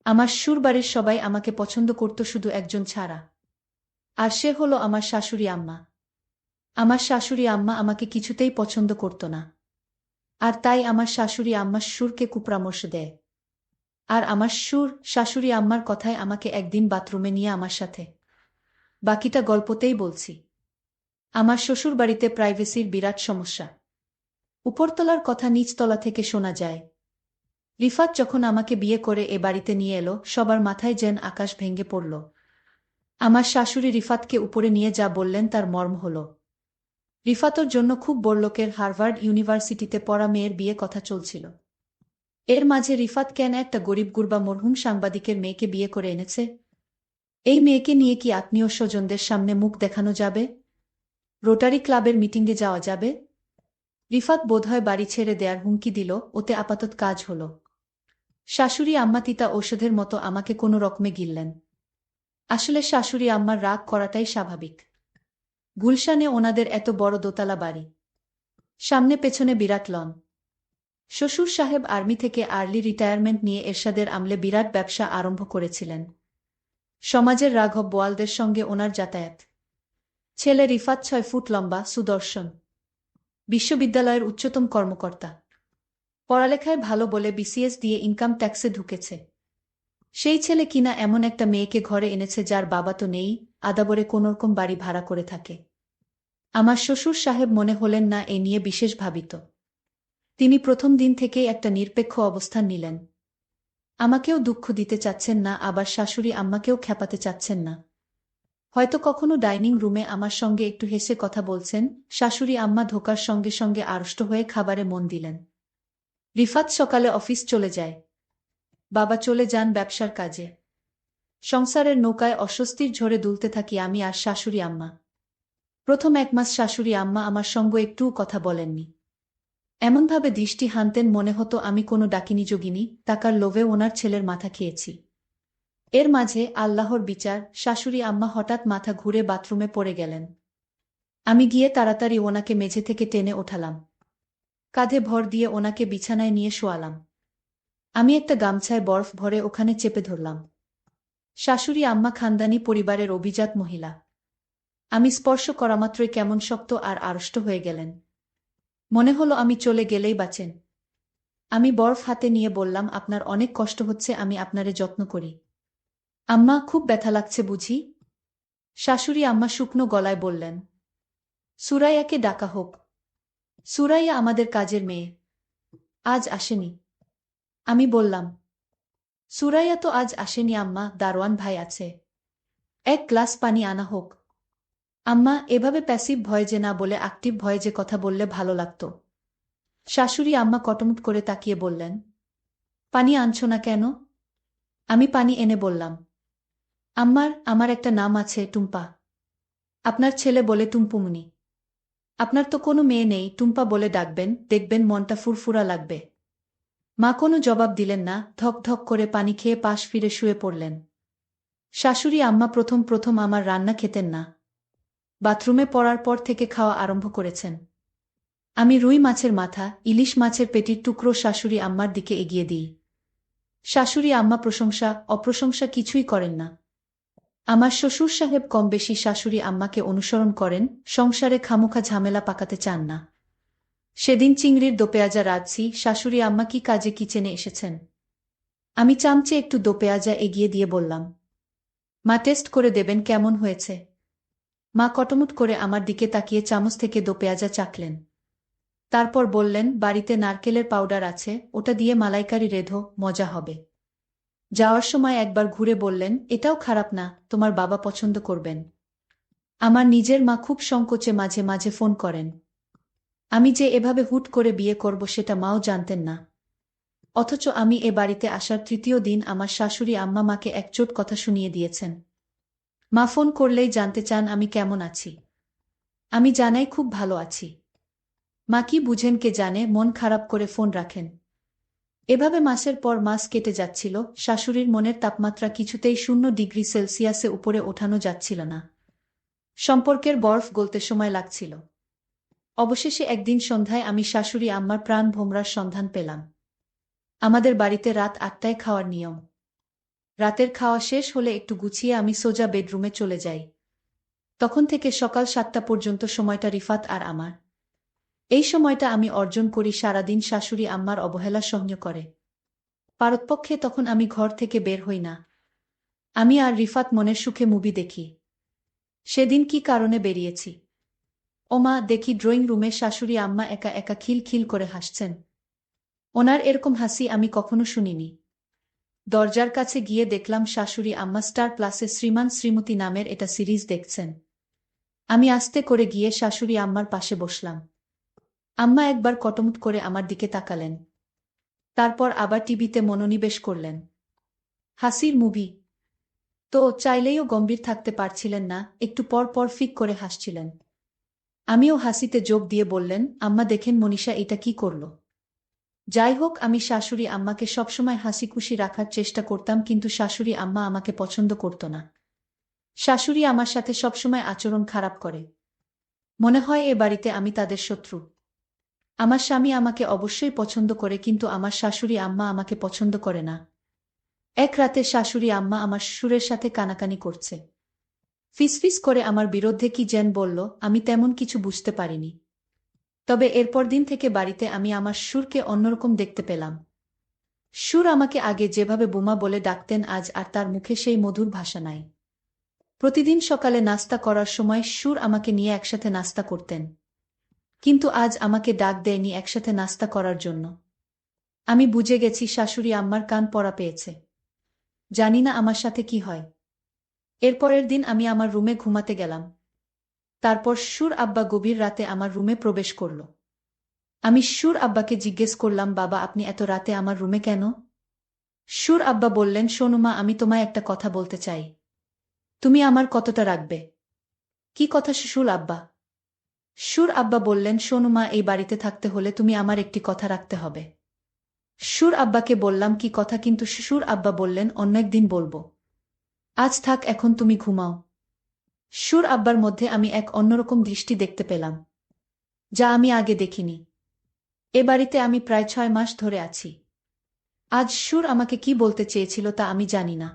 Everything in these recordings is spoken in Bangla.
আমার শ্বশুরবাড়ির সবাই আমাকে পছন্দ করত শুধু একজন ছাড়া। আর সে হলো আমার শাশুড়ি আম্মা। আমার শাশুড়ি আম্মা আমাকে কিছুতেই পছন্দ করত না। আর তাই আমার শাশুড়ি আম্মা শ্বশুরকে কুপরামর্শ দেয়। আর আমার শাশুড়ি আম্মার কথায় আমাকে একদিন বাথরুমে নিয়ে আমার সাথে। বাকিটা গল্পতেই বলছি। আমার শ্বশুরবাড়িতে প্রাইভেসির বিরাট সমস্যা। উপরতলার কথা নিচতলা থেকে শোনা যায়। রিফাত যখন আমাকে বিয়ে করে এ বাড়িতে নিয়ে এলো, সবার মাথায় যেন আকাশ ভেঙে পড়ল। আমার শাশুড়ি রিফাতকে উপরে নিয়ে যা বললেন তার মর্ম হল, রিফাতর জন্য খুব বড়লোকের হার্ভার্ড ইউনিভার্সিটিতে পড়া মেয়ের বিয়ে কথা চলছিল। এর মাঝে রিফাত কেন একটা গরিব গুরবা মরহুম সাংবাদিকের মেয়েকে বিয়ে করে এনেছে? এই মেয়েকে নিয়ে কি আত্মীয় স্বজনদের সামনে মুখ দেখানো যাবে? রোটারি ক্লাবের মিটিংয়ে যাওয়া যাবে? রিফাত বোধহয় বাড়ি ছেড়ে দেয়ার হুমকি দিল, ওতে আপাতত কাজ হল। শাশুড়ি আম্মা তিতা ঔষধের মতো আমাকে কোনো রকমে গিললেন। আসলে শাশুড়ি আম্মার রাগ করাটাই স্বাভাবিক। গুলশানে ওনাদের এত বড় দোতলা বাড়ি, সামনে পেছনে বিরাট লন। শ্বশুর সাহেব আর্মি থেকে আর্লি রিটায়ারমেন্ট নিয়ে এরশাদের আমলে বিরাট ব্যবসা আরম্ভ করেছিলেন। সমাজের রাঘব বোয়ালদের সঙ্গে ওনার যাতায়াত। ছেলে রিফাত 6 ফুট লম্বা, সুদর্শন, বিশ্ববিদ্যালয়ের উচ্চতম কর্মকর্তা। পড়ালেখায় ভালো বলে বিসিএস দিয়ে ইনকাম ট্যাক্সে ঢুকেছে। সেই ছেলে কিনা এমন একটা মেয়েকে ঘরে এনেছে যার বাবা তো নেই, আদাবরে কোনোরকম বাড়ি ভাড়া করে থাকে। আমার শ্বশুর সাহেব মনে হলেন না এ নিয়ে বিশেষ ভাবিত। তিনি প্রথম দিন থেকেই একটা নিরপেক্ষ অবস্থান নিলেন। আমাকেও দুঃখ দিতে চাচ্ছেন না, আবার শাশুড়ি আম্মাকেও খেপাতে চাচ্ছেন না। হয়তো কখনো ডাইনিং রুমে আমার সঙ্গে একটু হেসে কথা বলছেন, শাশুড়ি আম্মা ঢোকার সঙ্গে সঙ্গে আড়ষ্ট হয়ে খাবারে মন দিলেন। রিফাত সকালে অফিস চলে যায়। বাবা চলে যান ব্যবসার কাজে। সংসারের নৌকায় অস্বস্তির ঝড়ে দুলতে থাকি আমি আর শাশুড়ি আম্মা। প্রথম 1 মাস শাশুড়ি আম্মা আমার সঙ্গে একটুও কথা বলেননি। এমনভাবে দৃষ্টি হানতেন মনে হতো আমি কোনো ডাকিনী যোগিনী, টাকার লোভে ওনার ছেলের মাথা খেয়েছি। এর মাঝে আল্লাহর বিচার, শাশুড়ি আম্মা হঠাৎ মাথা ঘুরে বাথরুমে পড়ে গেলেন। আমি গিয়ে তাড়াতাড়ি ওনাকে মেঝে থেকে টেনে ওঠালাম। কাঁধে ভর দিয়ে ওনাকে বিছানায় নিয়ে শোয়ালাম। আমি একটা গামছায় বরফ ভরে ওখানে চেপে ধরলাম। শাশুড়ি আম্মা খানদানি পরিবারের অভিজাত মহিলা। আমি স্পর্শ করামাত্রই কেমন শক্ত আর আড়ষ্ট হয়ে গেলেন। মনে হলো আমি চলে গেলেই বাঁচেন। আমি বরফ হাতে নিয়ে বললাম, আপনার অনেক কষ্ট হচ্ছে, আমি আপনারে যত্ন করি। আম্মা, খুব ব্যথা লাগছে বুঝি? শাশুড়ি আম্মা শুকনো গলায় বললেন, সুরাইয়াকে ডাকা হোক। সুরাইয়া আমাদের কাজের মেয়ে, আজ আসেনি। আমি বললাম, সুরাইয়া তো আজ আসেনি আম্মা, দারোয়ান ভাই আছে। 1 গ্লাস পানি আনা হোক। আম্মা, এভাবে প্যাসিভ ভয়েজে না বলে অ্যাক্টিভ ভয়েজে কথা বললে ভালো লাগতো। শাশুড়ি আম্মা কটমট করে তাকিয়ে বললেন, পানি আনছো না কেন? আমি পানি এনে বললাম, আমার একটা নাম আছে, টুম্পা। আপনার ছেলে বলে টুম্পুমনি। আপনার তো কোনো মেয়ে নেই, টুম্পা বলে ডাকবেন, দেখবেন মনটা ফুরফুরা লাগবে। মা কোনো জবাব দিলেন না, ধক ধক করে পানি খেয়ে পাশ ফিরে শুয়ে পড়লেন। শাশুড়ি আম্মা প্রথম প্রথম আমার রান্না খেতেন না। বাথরুমে পড়ার পর থেকে খাওয়া আরম্ভ করেছেন। আমি রুই মাছের মাথা, ইলিশ মাছের পেটির টুকরো শাশুড়ি আম্মার দিকে এগিয়ে দিই। শাশুড়ি আম্মা প্রশংসা অপ্রশংসা কিছুই করেন না। আমার শ্বশুর সাহেব কম বেশি শাশুড়ি আম্মাকে অনুসরণ করেন, সংসারে খামোখা ঝামেলা পাকাতে চান না। সেদিন চিংড়ির দোপেঁয়াজা রাঁধছি, শাশুড়ি আম্মা কি কাজে কিচেনে এসেছেন। আমি চামচে একটু দোপেঁয়াজা এগিয়ে দিয়ে বললাম, মা টেস্ট করে দেবেন কেমন হয়েছে। মা কটমট করে আমার দিকে তাকিয়ে চামচ থেকে দোপেঁয়াজা চাখলেন। তারপর বললেন, বাড়িতে নারকেলের পাউডার আছে, ওটা দিয়ে মালাইকারি রেঁধো, মজা হবে। যাওয়ার সময় একবার ঘুরে বললেন, এটাও খারাপ না, তোমার বাবা পছন্দ করবেন। আমার নিজের মা খুব সংকোচে মাঝে মাঝে ফোন করেন। আমি যে এভাবে হুট করে বিয়ে করব সেটা মাও জানতেন না। অথচ আমি এ বাড়িতে আসার 3য় দিন আমার শাশুড়ি আম্মা মাকে একচোট কথা শুনিয়ে দিয়েছেন। মা ফোন করলেই জানতে চান আমি কেমন আছি। আমি জানাই খুব ভালো আছি। মা কি বুঝেন কে জানে, মন খারাপ করে ফোন রাখেন। এভাবে মাসের পর মাস কেটে যাচ্ছিল, শাশুড়ির মনের তাপমাত্রা কিছুতেই 0 ডিগ্রি সেলসিয়াসে উপরে ওঠানো যাচ্ছিল না। সম্পর্কের বরফ গলতে সময় লাগছিল। অবশেষে একদিন সন্ধ্যায় আমি শাশুড়ি আম্মার প্রাণ ভোমরার সন্ধান পেলাম। আমাদের বাড়িতে রাত 8টায় খাওয়ার নিয়ম। রাতের খাওয়া শেষ হলে একটু গুছিয়ে আমি সোজা বেডরুমে চলে যাই। তখন থেকে সকাল 7টা পর্যন্ত সময়টা রিফাত আর আমার। এই সময়টা আমি অর্জন করি সারাদিন শাশুড়ি আম্মার অবহেলা সহ্য করে। পারতপক্ষে তখন আমি ঘর থেকে বের হই না। আমি আর রিফাত মনের সুখে মুভি দেখি। সেদিন কি কারণে বেরিয়েছি? ওমা, দেখি ড্রয়িং রুমে শাশুড়ি আম্মা একা একা খিল খিল করে হাসছেন। ওনার এরকম হাসি আমি কখনো শুনিনি। দরজার কাছে গিয়ে দেখলাম শাশুড়ি আম্মা স্টার প্লাসে শ্রীমান শ্রীমতী নামের এটা সিরিজ দেখছেন। আমি আস্তে করে গিয়ে শাশুড়ি আম্মার পাশে বসলাম। আম্মা একবার কটমট করে আমার দিকে তাকালেন। তারপর আবার টিভিতে মনোনিবেশ করলেন। হাসির মুভি তো চাইলেও গম্ভীর থাকতে পারছিলেন না, একটু পর পর ফিক করে হাসছিলেন। আমিও হাসিতে যোগ দিয়ে বললেন, আম্মা দেখেন মনীষা এটা কি করল। যাই হোক, আমি শাশুড়ি আম্মাকে সবসময় হাসি খুশি রাখার চেষ্টা করতাম, কিন্তু শাশুড়ি আম্মা আমাকে পছন্দ করত না। শাশুড়ি আমার সাথে সবসময় আচরণ খারাপ করে। মনে হয় এ বাড়িতে আমি তাদের শত্রু। আমার স্বামী আমাকে অবশ্যই পছন্দ করে, কিন্তু আমার শাশুড়ি আম্মা আমাকে পছন্দ করে না। এক রাতে শাশুড়ি আম্মা আমার শ্বশুরের সাথে কানাকানি করছে। ফিসফিস করে আমার বিরুদ্ধে কি যেন বলল, আমি তেমন কিছু বুঝতে পারিনি। তবে এরপর দিন থেকে বাড়িতে আমি আমার শ্বশুরকে অন্যরকম দেখতে পেলাম। শ্বশুর আমাকে আগে যেভাবে বোমা বলে ডাকতেন, আজ আর তার মুখে সেই মধুর ভাষা নাই। প্রতিদিন সকালে নাস্তা করার সময় শ্বশুর আমাকে নিয়ে একসাথে নাস্তা করতেন। কিন্তু আজ আমাকে ডাক দেয়নি একসাথে নাস্তা করার জন্য। আমি বুঝে গেছি শাশুড়ি আম্মার কান পড়া পেয়েছে। জানি না আমার সাথে কি হয়। এরপরের দিন আমি আমার রুমে ঘুমাতে গেলাম। তারপর শ্বশুর আব্বা গভীর রাতে আমার রুমে প্রবেশ করল। আমি শ্বশুর আব্বাকে জিজ্ঞেস করলাম, বাবা আপনি এত রাতে আমার রুমে কেন? শ্বশুর আব্বা বললেন, শোনো মা, আমি তোমায় একটা কথা বলতে চাই। তুমি আমার কতটা রাখবে? কি কথা শ্বশুর আব্বা? শ্বশুর আব্বা বললেন, শোনো মা, এই বাড়িতে থাকতে হলে তুমি আমার একটি কথা রাখতে হবে। শ্বশুর আব্বাকে বললাম, কি কথা? কিন্তু শ্বশুর আব্বা বললেন, অন্য একদিন বলবো। আজ থাক, এখন তুমি ঘুমাও। শ্বশুর আব্বার মধ্যে আমি এক অন্যরকম দৃষ্টি দেখতে পেলাম, যা আমি আগে দেখিনি। এ বাড়িতে আমি প্রায় 6 মাস ধরে আছি। আজ শ্বশুর আমাকে কি বলতে চেয়েছিল তা আমি জানি না।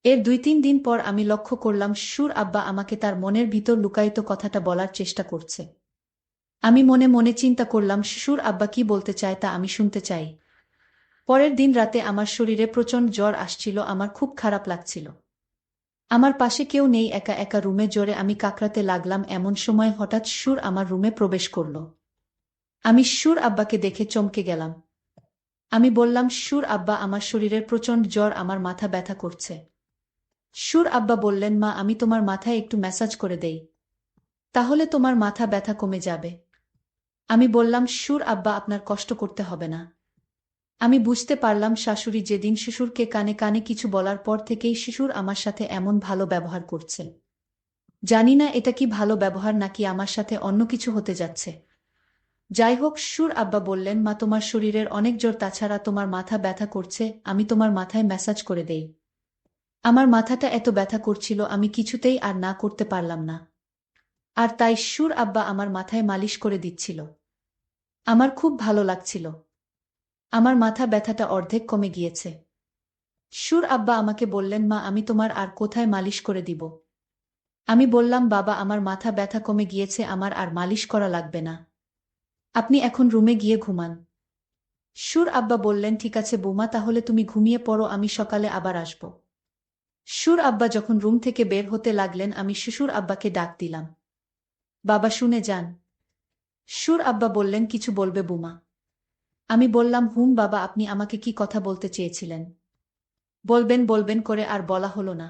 এর 2-3 দিন পর আমি লক্ষ্য করলাম শ্বশুর আব্বা আমাকে তার মনের ভিতর লুকায়িত কথাটা বলার চেষ্টা করছে। আমি মনে মনে চিন্তা করলাম, শ্বশুর আব্বা কি বলতে চায় তা আমি শুনতে চাই। পরের দিন রাতে আমার শরীরে প্রচণ্ড জ্বর আসছিল, আমার খুব খারাপ লাগছিল। আমার পাশে কেউ নেই, একা একা রুমে জ্বরে আমি কাকড়াতে লাগলাম। এমন সময় হঠাৎ শ্বশুর আমার রুমে প্রবেশ করল। আমি শ্বশুর আব্বাকে দেখে চমকে গেলাম। আমি বললাম, শ্বশুর আব্বা আমার শরীরের প্রচণ্ড জ্বর, আমার মাথা ব্যথা করছে। শ্বশুর আব্বা বললেন, মা আমি তোমার মাথায় একটু ম্যাসাজ করে দেই, তাহলে তোমার মাথা ব্যথা কমে যাবে। আমি বললাম, শ্বশুর আব্বা আপনার কষ্ট করতে হবে না। আমি বুঝতে পারলাম শাশুড়ি যেদিন শ্বশুরকে কানে কানে কিছু বলার পর থেকেই শ্বশুর আমার সাথে এমন ভালো ব্যবহার করছে। জানি না এটা কি ভালো ব্যবহার নাকি আমার সাথে অন্য কিছু হতে যাচ্ছে। যাই হোক, শ্বশুর আব্বা বললেন, মা তোমার শরীরের অনেক জ্বর, তাছাড়া তোমার মাথা ব্যথা করছে, আমি তোমার মাথায় ম্যাসাজ করে দেই। আমার মাথাটা এত ব্যথা করছিল আমি কিছুতেই আর না করতে পারলাম না। আর তাই শ্বশুর আব্বা আমার মাথায় মালিশ করে দিচ্ছিল। আমার খুব ভালো লাগছিল। আমার মাথা ব্যথাটা অর্ধেক কমে গিয়েছে। শ্বশুর আব্বা আমাকে বললেন, মা আমি তোমার আর কোথায় মালিশ করে দিব? আমি বললাম, বাবা আমার মাথা ব্যথা কমে গিয়েছে, আমার আর মালিশ করা লাগবে না। আপনি এখন রুমে গিয়ে ঘুমান। শ্বশুর আব্বা বললেন, ঠিক আছে বৌমা, তাহলে তুমি ঘুমিয়ে পড়ো, আমি সকালে আবার আসব। শ্বশুর আব্বা যখন রুম থেকে বের হতে লাগলেন আমি শ্বশুর আব্বাকে ডাক দিলাম, বাবা শুনে যান। শ্বশুর আব্বা বললেন, কিছু বলবে বৌমা? আমি বললাম, হুম বাবা, আপনি আমাকে কি কথা বলতে চেয়েছিলেন? বলবেন বলবেন করে আর বলা হলো না।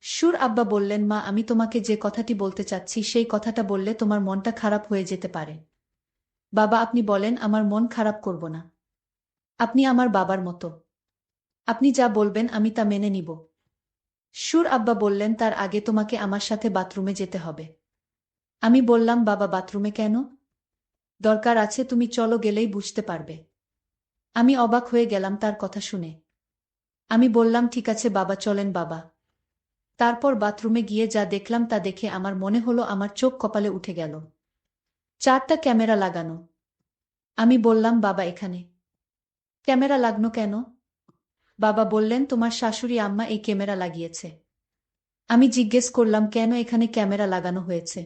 শ্বশুর আব্বা বললেন, মা আমি তোমাকে যে কথাটি বলতে চাচ্ছি সেই কথাটা বললে তোমার মনটা খারাপ হয়ে যেতে পারে। বাবা আপনি বলেন, আমার মন খারাপ করব না। আপনি আমার বাবার মতো। আপনি যা বলবেন আমি তা মেনে নিব। শ্বশুর আব্বা বললেন, তার আগে তোমাকে আমার সাথে বাথরুমে যেতে হবে। আমি বললাম, বাবা বাথরুমে কেন? দরকার আছে, তুমি চলো, গেলেই বুঝতে পারবে। আমি অবাক হয়ে গেলাম তার কথা শুনে। আমি বললাম, ঠিক আছে বাবা, চলেন বাবা। তারপর বাথরুমে গিয়ে যা দেখলাম তা দেখে আমার মনে হলো আমার চোখ কপালে উঠে গেল। 4টা ক্যামেরা লাগানো। আমি বললাম, বাবা এখানে ক্যামেরা লাগনো কেন? বাবা বললেন তোমার শাশুড়ি আম্মা এই ক্যামেরা লাগিয়েছে। আমি জিজ্ঞেস করলাম কেন এখানে ক্যামেরা লাগানো হয়েছে।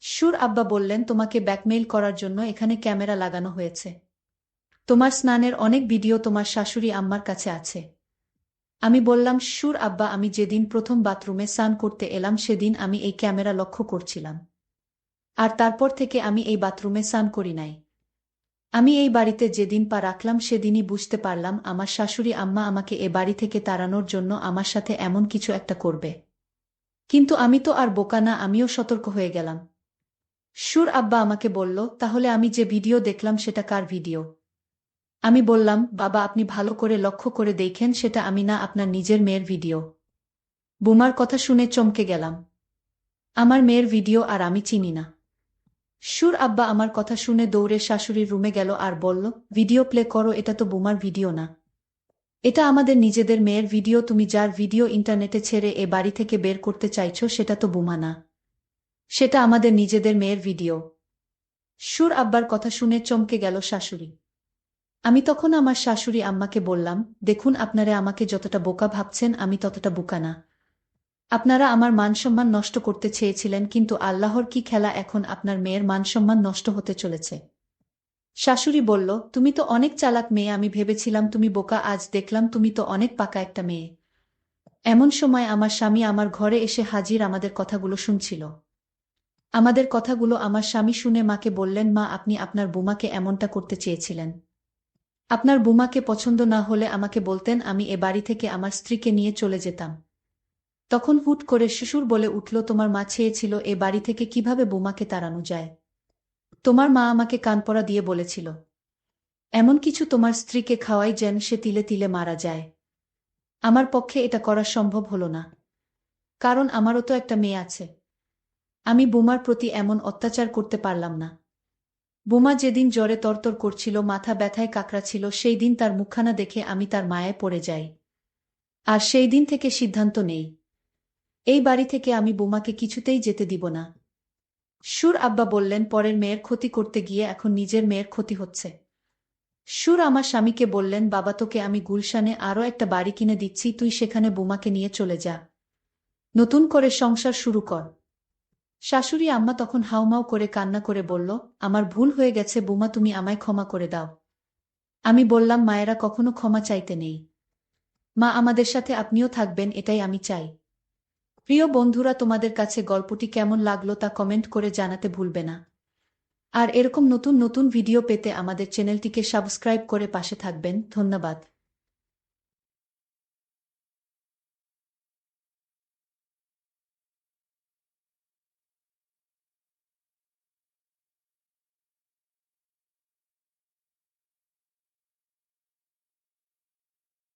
সুর আব্বা বললেন তোমাকে ব্ল্যাকমেইল করার জন্য এখানে ক্যামেরা লাগানো হয়েছে। তোমার স্নানের অনেক ভিডিও তোমার শাশুড়ি আম্মার কাছে আছে। আমি বললাম সুর আব্বা আমি যেদিন প্রথম বাথরুমে স্নান করতে এলাম সেদিন আমি এই ক্যামেরা লক্ষ্য করছিলাম। আর তারপর থেকে আমি এই বাথরুমে স্নান করি নাই। আমি এই বাড়িতে যেদিন পা রাখলাম সেদিনই বুঝতে পারলাম আমার শাশুড়ি আম্মা আমাকে এ বাড়ি থেকে তাড়ানোর জন্য আমার সাথে এমন কিছু একটা করবে। কিন্তু আমি তো আর বোকা না, আমিও সতর্ক হয়ে গেলাম। সুর আব্বা আমাকে বলল তাহলে আমি যে ভিডিও দেখলাম সেটা কার ভিডিও? আমি বললাম বাবা আপনি ভালো করে লক্ষ্য করে দেখেন সেটা আমি না, আপনার নিজের মেয়ের ভিডিও। বুমার কথা শুনে চমকে গেলাম। আমার মেয়ের ভিডিও আর আমি চিনি না। সুর আব্বা আমার কথা শুনে দৌড়ে শাশুড়ির রুমে গেল আর বলল ভিডিও প্লে করো, এটা তো বুমার ভিডিও না। এটা আমাদের নিজেদের মেয়ের ভিডিও, তুমি যার ভিডিও ইন্টারনেটে ছেড়ে এ বাড়ি থেকে বের করতে চাইছো সেটা তো বুমা না, সেটা আমাদের নিজেদের মেয়ের ভিডিও। সুর আব্বার কথা শুনে চমকে গেল শাশুড়ি। আমি তখন আমার শাশুড়ি আম্মাকে বললাম দেখুন আপনারা আমাকে যতটা বোকা ভাবছেন আমি ততটা বোকা না। আপনারা আমার মানসম্মান নষ্ট করতে চেয়েছিলেন, কিন্তু আল্লাহর কি খেলা, এখন আপনার মেয়ের মানসম্মান নষ্ট হতে চলেছে। শাশুড়ি বলল তুমি তো অনেক চালাক মেয়ে, আমি ভেবেছিলাম তুমি বোকা, আজ দেখলাম তুমি তো অনেক পাকা একটা মেয়ে। এমন সময় আমার স্বামী আমার ঘরে এসে হাজির, আমাদের কথাগুলো শুনছিল। আমাদের কথাগুলো আমার স্বামী শুনে মাকে বললেন মা আপনি আপনার বুমাকে এমনটা করতে চেয়েছিলেন। আপনার বুমাকে পছন্দ না হলে আমাকে বলতেন, আমি এ বাড়ি থেকে আমার স্ত্রীকে নিয়ে চলে যেতাম। তখন হুট করে শ্বশুর বলে উঠল তোমার মা চেয়েছিল এ বাড়ি থেকে কিভাবে বুমাকে তাড়ানো যায়। তোমার মা আমাকে কানপড়া দিয়ে বলেছিল এমন কিছু তোমার স্ত্রীকে খাওয়াই যেন সে তিলে তিলে মারা যায়। আমার পক্ষে এটা করা সম্ভব হলো না, কারণ আমারও তো একটা মেয়ে আছে। আমি বুমার প্রতি এমন অত্যাচার করতে পারলাম না। বুমা যেদিন জ্বরে তরতর করছিল, মাথা ব্যথায় কাকড়াচ্ছিল, সেই দিন তার মুখখানা দেখে আমি তার মায়ায় পড়ে যাই। আর সেই দিন থেকে সিদ্ধান্ত নেই এই বাড়ি থেকে আমি বুমাকে কিছুতেই যেতে দিব না। সুর আব্বা বললেন পরের মেয়ের ক্ষতি করতে গিয়ে এখন নিজের মেয়ের ক্ষতি হচ্ছে। সুর আমার স্বামীকে বললেন বাবা তোকে আমি গুলশানে আরও একটা বাড়ি কিনে দিচ্ছি, তুই সেখানে বুমাকে নিয়ে চলে যা, নতুন করে সংসার শুরু কর। শাশুড়ি আম্মা তখন হাউমাউ করে কান্না করে বলল আমার ভুল হয়ে গেছে বুমা, তুমি আমায় ক্ষমা করে দাও। আমি বললাম মায়েরা কখনো ক্ষমা চাইতে নেই, মা আমাদের সাথে আপনিও থাকবেন এটাই আমি চাই। প্রিয় বন্ধুরা তোমাদের কাছে গল্পটি কেমন লাগলো তা কমেন্ট করে জানাতে ভুলবে না। আর এরকম নতুন নতুন ভিডিও পেতে আমাদের চ্যানেলটিকে সাবস্ক্রাইব করে পাশে থাকবেন। ধন্যবাদ।